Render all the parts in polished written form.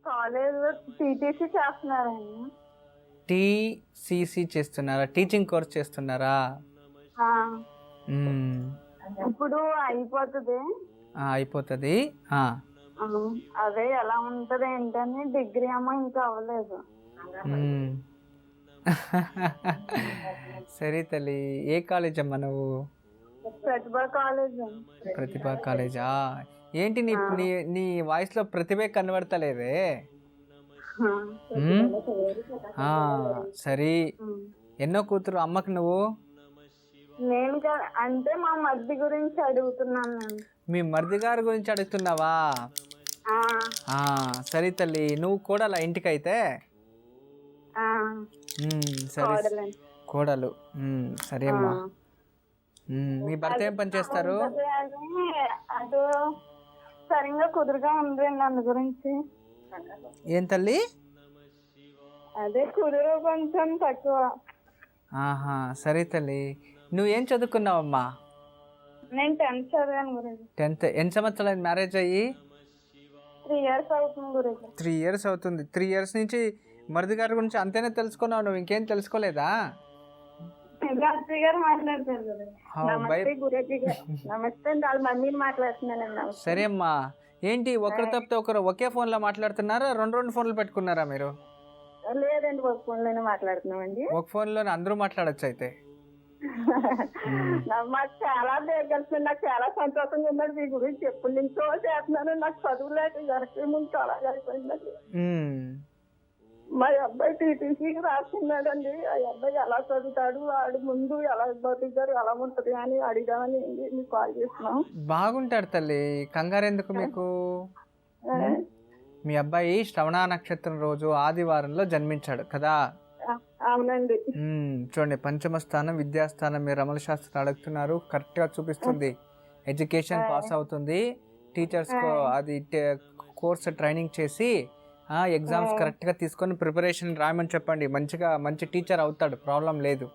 College TTC చేస్తున్నారండి. TCC చేస్తున్నారా? Teaching course చేస్తున్నారా? ఆ, మ్మ్. ఇప్పుడు అయిపోతుంది. అయిపోతుంది. ఆ, అదే ఎలా ఉంటది ఏంటని డిగ్రీ ఏమో ఇంకా అవ్వలేదు. మ్మ్. సరే తల్లి, ఏ కాలేజ్ అమ్మా నువ్వు? ప్రతిభ కాలేజ్ అండి. ప్రతిభా కాలేజా? ఏంటి నీ నీ నీ వాయిస్లో ప్రతిభే కనబడతలేదే. మ్మ్? ఆ, సరే. ఎన్నో కూతురు అమ్మకి నువ్వు? నేను అంటే మా మరిది గురించి అడుగుతున్నాను నేను. మీ మరిది గారి గురించి అడుగుతున్నావా? ఆ, ఆ, సరే తల్లి, నువ్వు కోడలా ఇంటికైతే? ఆ, సరే. కోడలండి. కోడలు. సరే అమ్మా. మీ భర్త ఏం పని చేస్తారు? అటు సరిగ్గా కుదురుగా ఉందండి, అందు గురించి. ఏం తల్లి? అదే కుదురు కొంచెం తక్కువ. ఆహా, సరే తల్లి. నువ్వేం చదువుకున్నావమ్మా? నేను 10th చదివాను గురించి. 10th. ఎన్ని సంవత్సరాలు మ్యారేజ్ అయ్యి? 3 years అవుతుంది గురించి. 3 years అవుతుంది. 3 years నుంచి మరిది గారి గురించి అంతేనే తెలుసుకున్నావు, నువ్వు ఇంకేం తెలుసుకోలేదా? గాయత్రి గారు మాట్లాడతారు కదా. నమస్తే గురూజీ గారు. నమస్తే, వాళ్ళ మమ్మీని మాట్లాడుతున్నాను. సరే అమ్మా. ఏంటి ఒకరు తప్పితే ఒకరు ఒకే ఫోన్లో మాట్లాడుతున్నారా? రెండు ఫోన్లు పెట్టుకున్నారా మీరు? లేదండి, ఒక ఫోన్లోనే మాట్లాడుతున్నామండి. ఒక ఫోన్లోనే అందరూ మాట్లాడచ్చు అయితే. మాకు చాలా దగ్గర, నాకు చాలా సంతోషంగా ఉన్నది. మీ గురించి ఎప్పటి నుంచో చేస్తున్నాను. నాకు చదువు లేక జరగక ముందు అలాగే అయిపోయిందండి. మా అబ్బాయి టీటీసీకి రాస్తున్నాడండి. ఆ అబ్బాయి ఎలా చదువుతాడు, వాడు ముందు ఎలా బతుకుతారు, ఎలా ఉంటది అని అడిగామని మీకు కాల్ చేస్తున్నాం. బాగుంటాడు తల్లి, కంగారు ఎందుకు మీకు? మీ అబ్బాయి శ్రవణ నక్షత్రం రోజు ఆదివారంలో జన్మించాడు కదా? అవునండి. చూడండి, పంచమ స్థానం విద్యాస్థానం మీరు రమల శాస్త్రం అడుగుతున్నారు, కరెక్ట్ గా చూపిస్తుంది. ఎడ్యుకేషన్ పాస్ అవుతుంది, టీచర్స్ అది కోర్స్ ట్రైనింగ్ చేసి ఎగ్జామ్స్ కరెక్ట్ గా తీసుకొని ప్రిపరేషన్ రాయమని చెప్పండి. మంచి టీచర్ అవుతాడు, ప్రాబ్లం లేదు.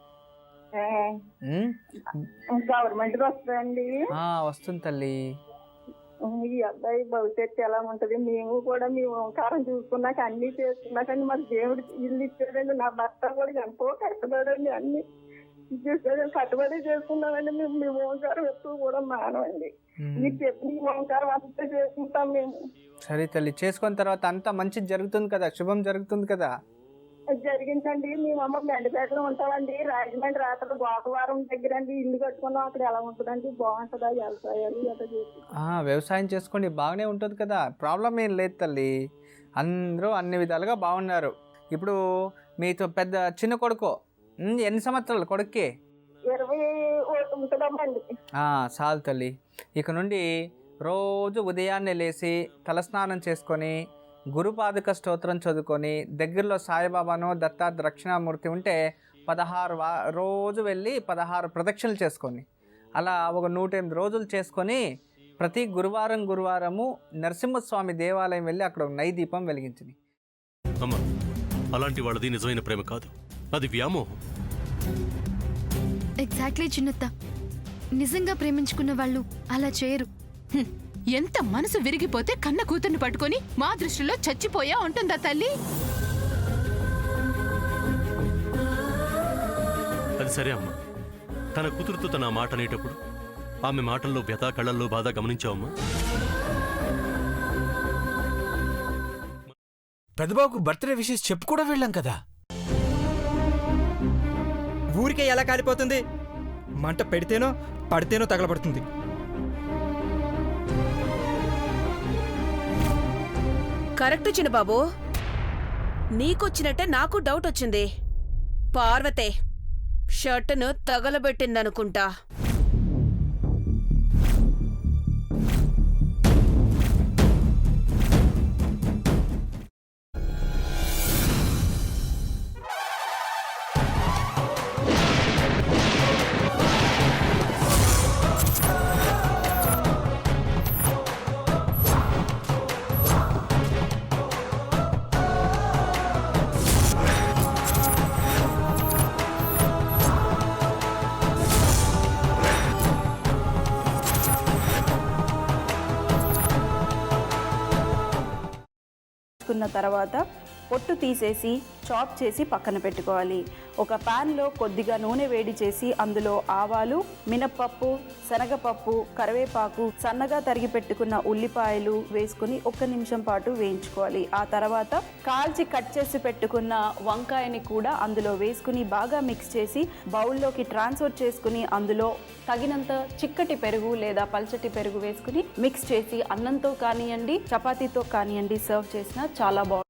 గవర్నమెంట్ వస్తుందండి. వస్తుంది తల్లి. ఈ అబ్బాయి భవిష్యత్తు ఎలా ఉంటది? మేము కూడా మీ ఓంకారం చూసుకున్నాక అన్ని చేసుకున్నాకండి మాకు దేవుడు ఇల్లు ఇచ్చాడండి. నా భర్త కూడా ఎంతో కష్టపడండి, అన్ని కట్టుబడి చేసుకున్నామండి. మేము మీ ఓంకారం ఎప్పుడు కూడా మానవండి. మీకు చెప్పి ఓంకారం అంతా చేసుకుంటాం మేము. సరే తల్లి, చేసుకున్న తర్వాత అంతా మంచిది జరుగుతుంది కదా, శుభం జరుగుతుంది కదా? జరిగించండి. మేము అమ్మ మెండపేటలో ఉంటామండి. రాజమండ్రి రాత్రి గోకవరం దగ్గర అండి ఇల్లు కట్టుకున్నాం. అక్కడ ఎలా ఉంటుందండి? బాగుంటుందా? వ్యవసాయాలు వ్యవసాయం చేసుకోండి, బాగానే ఉంటుంది కదా, ప్రాబ్లం ఏం లేదు తల్లి. అందరూ అన్ని విధాలుగా బాగున్నారు. ఇప్పుడు మీతో పెద్ద చిన్న కొడుకు ఎన్ని సంవత్సరాలు కొడుక్కి? 21 ఉంటుందమ్మండి. చాలు తల్లి. ఇక నుండి రోజు ఉదయాన్నే లేచి తలస్నానం చేసుకొని గురుపాదుక స్తోత్రం చదువుకొని దగ్గరలో సాయిబాబానో దక్షిణామూర్తి ఉంటే 16 రోజు వెళ్ళి 16 ప్రదక్షిణలు చేసుకొని అలా ఒక 108 రోజులు చేసుకొని ప్రతి గురువారము నరసింహస్వామి దేవాలయం వెళ్ళి అక్కడ నైదీపం వెలిగించింది. అమ్మ, అలాంటి వాళ్ళది నిజమైన ప్రేమ కాదు, అది వ్యామోహం. ఎగ్జాక్ట్లీ చిన్నత్త, నిజంగా ప్రేమించుకున్న వాళ్ళు అలా చేయరు. ఎంత మనసు విరిగిపోతే కన్న కూతుర్ని పట్టుకొని మా దృష్టిలో చచ్చిపోయా ఉంటుందా తల్లి? అది సరే అమ్మా, తన కూతురుతో తన మాట అనేటప్పుడు ఆమె మాటల్లో వ్యథ, కళ్ళల్లో బాధ గమనించావమ్మా? పెద్దబాబుకు బర్త్డే విషెస్ చెప్పు కూడా వెళ్ళాం కదా. ఊరికే ఎలా కాలిపోతుంది? మంట పెడితేనో పడితేనో తగలబడుతుంది. కరెక్ట్ చిన్నబాబు, నీకొచ్చినట్టే నాకు డౌట్ వచ్చింది. పార్వతే షర్టును తగలబెట్టిందనుకుంటా. వేసుకున్న తర్వాత పొట్టు తీసేసి చాప్ చేసి పక్కన పెట్టుకోవాలి. ఒక ప్యాన్లో కొద్దిగా నూనె వేడి చేసి అందులో ఆవాలు, మినప్పప్పు, శనగపప్పు, కరివేపాకు, సన్నగా తరిగి పెట్టుకున్న ఉల్లిపాయలు వేసుకుని 1 నిమిషం పాటు వేయించుకోవాలి. ఆ తర్వాత కాల్చి కట్ చేసి పెట్టుకున్న వంకాయని కూడా అందులో వేసుకుని బాగా మిక్స్ చేసి బౌల్లోకి ట్రాన్స్ఫర్ చేసుకుని అందులో తగినంత చిక్కటి పెరుగు లేదా పల్చటి పెరుగు వేసుకుని మిక్స్ చేసి అన్నంతో కానివ్వండి, చపాతీతో కానివ్వండి సర్వ్ చేసినా చాలా బాగుంటుంది.